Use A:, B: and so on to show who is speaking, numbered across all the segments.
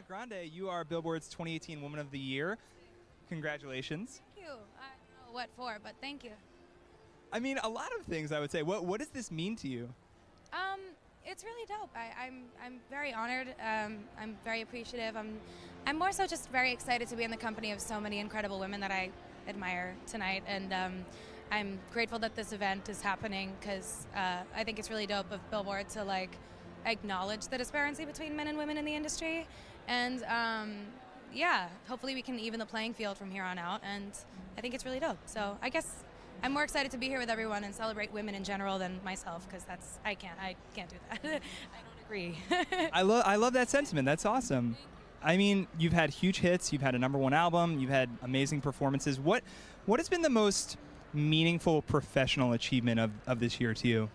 A: Ariana Grande, you are Billboard's 2018 Woman of the Year. Congratulations.
B: Thank you. I don't know what for, but thank you.
A: I mean, a lot of things, I would say. What does this mean to you?
B: It's really dope. I'm very honored. I'm very appreciative. I'm more so just very excited to be in the company of so many incredible women that I admire tonight, and I'm grateful that this event is happening because I think it's really dope of Billboard to like acknowledge the disparity between men and women in the industry, and yeah, hopefully we can even the playing field from here on out, and I think it's really dope. So I guess I'm more excited to be here with everyone and celebrate women in general than myself, because I can't do that. I don't agree.
A: I love that sentiment. That's awesome. I mean, you've had huge hits. You've had a #1 album. You've had amazing performances. What has been the most meaningful professional achievement of this year to you?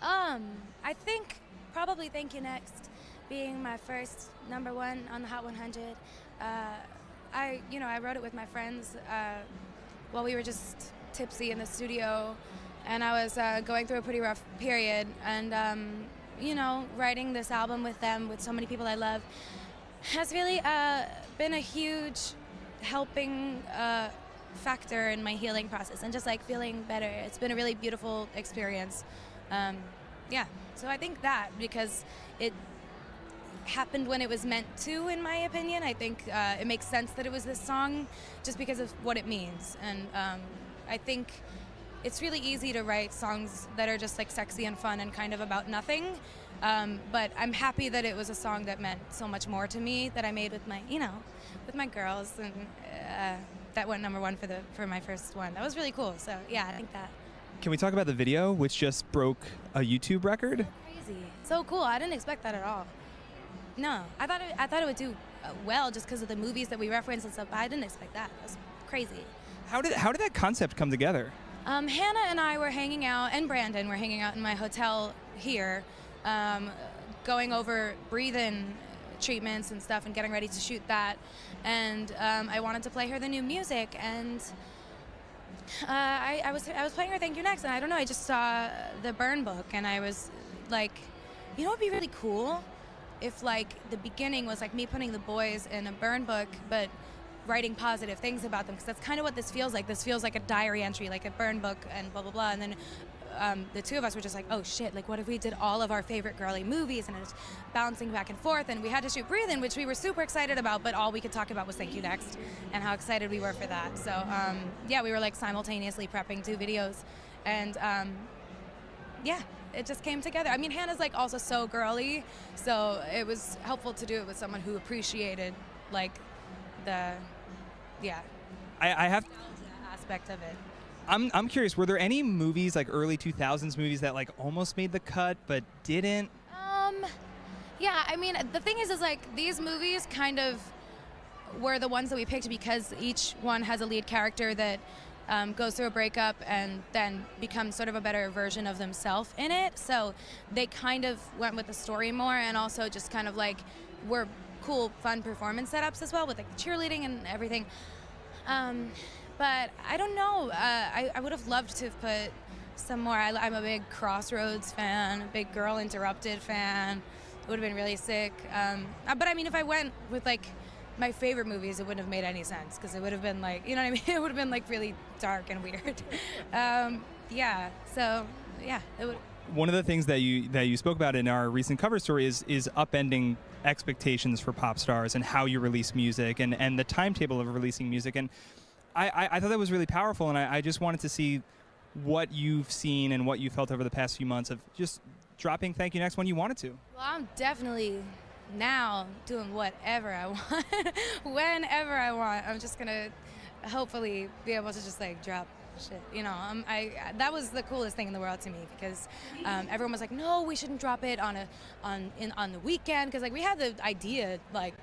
B: I think probably Thank You Next being my first #1 on the Hot 100. I wrote it with my friends while we were just tipsy in the studio, and I was going through a pretty rough period, and writing this album with them, with so many people I love, has really been a huge helping factor in my healing process and just like feeling better. It's been a really beautiful experience. Yeah, so I think that because it happened when it was meant to, in my opinion. I think it makes sense that it was this song just because of what it means, and I think it's really easy to write songs that are just like sexy and fun and kind of about nothing, but I'm happy that it was a song that meant so much more to me, that I made with my girls, and that went #1 for my first one. That was really cool. So yeah, I think that.
A: Can we talk about the video, which just broke a YouTube record?
B: Crazy, so cool. I didn't expect that at all. No, I thought it would do well just because of the movies that we referenced and stuff. But I didn't expect that. It was crazy.
A: How did that concept come together?
B: Hannah and I were hanging out, and Brandon were hanging out in my hotel here, going over breathe-in treatments and stuff and getting ready to shoot that. And I wanted to play her the new music, and I was playing her Thank You Next, and I don't know, I just saw the burn book, and I was like, you know what would be really cool? If like the beginning was like me putting the boys in a burn book, but writing positive things about them, because that's kind of what this feels like. This feels like a diary entry, like a burn book, and blah blah blah. And then the two of us were just like, oh shit, like what if we did all of our favorite girly movies, and it's bouncing back and forth, and we had to shoot Breathe In, which we were super excited about, but all we could talk about was Thank You Next and how excited we were for that. So yeah, we were like simultaneously prepping 2 videos, and yeah, it just came together. I mean, Hannah's like also so girly, so it was helpful to do it with someone who appreciated like the
A: I have
B: aspect of it.
A: I'm curious, were there any movies, like early 2000s movies, that like almost made the cut but didn't?
B: Yeah, I mean, the thing is like these movies kind of were the ones that we picked because each one has a lead character that goes through a breakup and then becomes sort of a better version of themselves in it. So they kind of went with the story more, and also just kind of like were cool, fun performance setups as well, with like the cheerleading and everything. But I don't know. I would have loved to have put some more. I'm a big Crossroads fan, a big Girl Interrupted fan. It would have been really sick. But I mean, if I went with like my favorite movies, it wouldn't have made any sense, because it would have been like, you know what I mean? It would have been like really dark and weird. Yeah. So yeah, it would.
A: One of the things that you spoke about in our recent cover story is upending expectations for pop stars and how you release music and the timetable of releasing music. And I thought that was really powerful, and I just wanted to see what you've seen and what you felt over the past few months of just dropping Thank You Next when you wanted to.
B: Well, I'm definitely now doing whatever I want, whenever I want. I'm just gonna hopefully be able to just like drop shit, you know. That was the coolest thing in the world to me, because everyone was like, no, we shouldn't drop it on the weekend, because like we had the idea like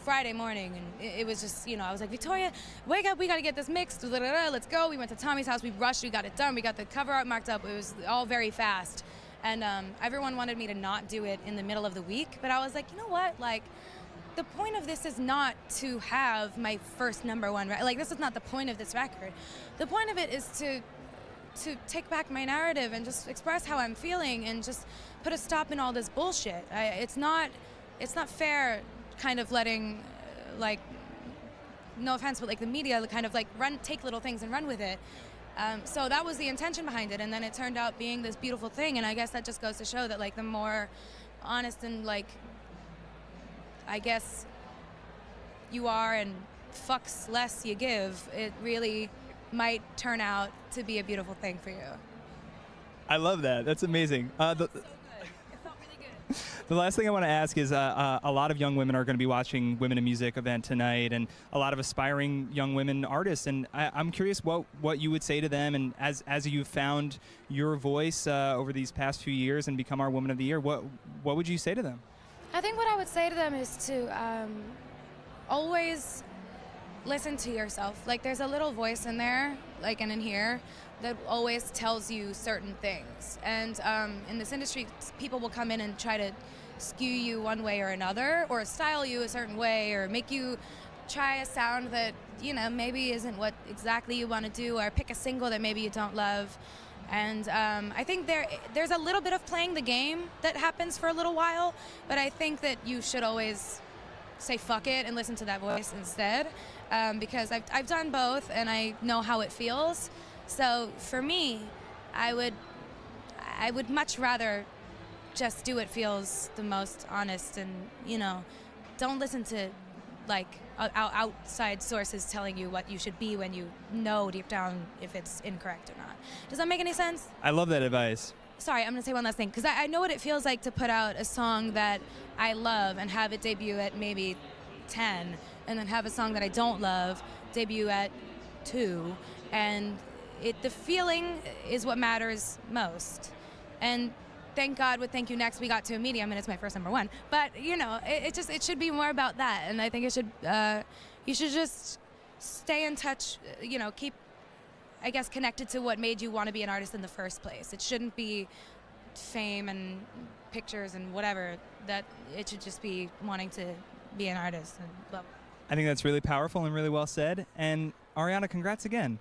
B: Friday morning, and it was just, you know, I was like, Victoria, wake up, we got to get this mixed, let's go. We went to Tommy's house, we rushed, we got it done, we got the cover art marked up. It was all very fast, and everyone wanted me to not do it in the middle of the week, but I was like, you know what, like, the point of this is not to have my first #1 record. Like, this is not the point of this record. The point of it is to take back my narrative and just express how I'm feeling and just put a stop in all this bullshit. It's not fair kind of letting, like, no offense, but like the media kind of like take little things and run with it. So that was the intention behind it, and then it turned out being this beautiful thing. And I guess that just goes to show that, like, the more honest and, like, I guess you are and fucks less you give, it really might turn out to be a beautiful thing for you.
A: I love that. That's amazing.
B: So good. It felt really good.
A: The last thing I want to ask is a lot of young women are going to be watching Women in Music event tonight, and a lot of aspiring young women artists. And I'm curious what you would say to them, and as you've found your voice over these past few years and become our Woman of the Year, what would you say to them?
B: I think what I would say to them is to always listen to yourself. Like, there's a little voice in there, like, and in here, that always tells you certain things. And in this industry, people will come in and try to skew you one way or another, or style you a certain way, or make you try a sound that, you know, maybe isn't what exactly you want to do, or pick a single that maybe you don't love. And I think there's a little bit of playing the game that happens for a little while, but I think that you should always say fuck it and listen to that voice instead, because I've done both and I know how it feels. So for me, I would much rather just do what feels the most honest, and, you know, don't listen to, like, outside sources telling you what you should be when you know deep down if it's incorrect or not. Does that make any sense?
A: I love that advice.
B: Sorry, I'm going to say one last thing, because I know what it feels like to put out a song that I love and have it debut at maybe 10, and then have a song that I don't love debut at 2, and the feeling is what matters most. And thank God with Thank You Next we got to a medium, and it's my first #1. But, you know, it should be more about that, and I think it should you should just stay in touch, you know, keep, I guess, connected to what made you want to be an artist in the first place. It shouldn't be fame and pictures and whatever. That it should just be wanting to be an artist and blah, blah.
A: I think that's really powerful and really well said. And Ariana, congrats again.